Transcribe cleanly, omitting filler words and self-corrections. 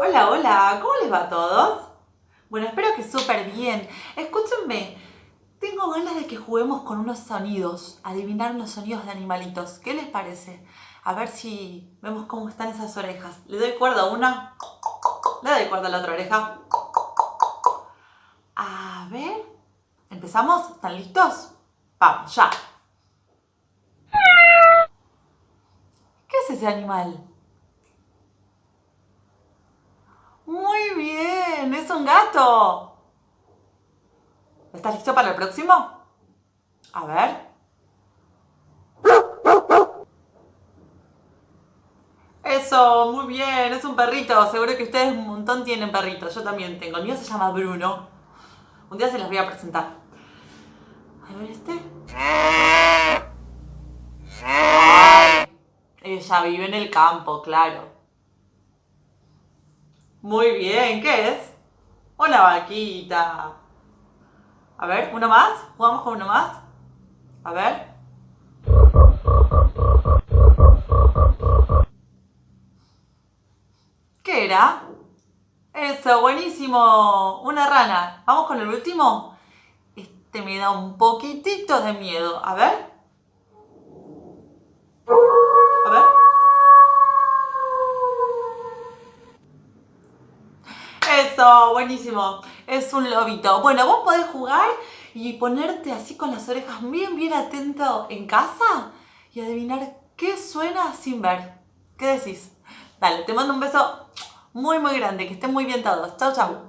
Hola, hola, ¿cómo les va a todos? Bueno, espero que súper bien. Escúchenme, tengo ganas de que juguemos con unos sonidos, adivinar unos sonidos de animalitos. ¿Qué les parece? A ver si vemos cómo están esas orejas. Le doy cuerda a una, le doy cuerda a la otra oreja. A ver, ¿empezamos? ¿Están listos? Vamos, ya. ¿Qué es ese animal? Muy bien, es un gato. ¿Estás listo para el próximo? A ver. Eso, muy bien, es un perrito. Seguro que ustedes un montón tienen perritos. Yo también tengo. El mío se llama Bruno. Un día se los voy a presentar. A ver este. Ay, ella vive en el campo, claro. Muy bien, ¿qué es? Una vaquita. A ver, ¿uno más? ¿Jugamos con uno más? A ver. ¿Qué era? Eso, buenísimo. Una rana. ¿Vamos con el último? Este me da un poquitito de miedo. A ver. A ver. Eso, buenísimo. Es un lobito. Bueno, vos podés jugar y ponerte así con las orejas bien atento en casa y adivinar qué suena sin ver. ¿Qué decís? Dale, te mando un beso muy grande. Que estén muy bien todos. Chau, chau.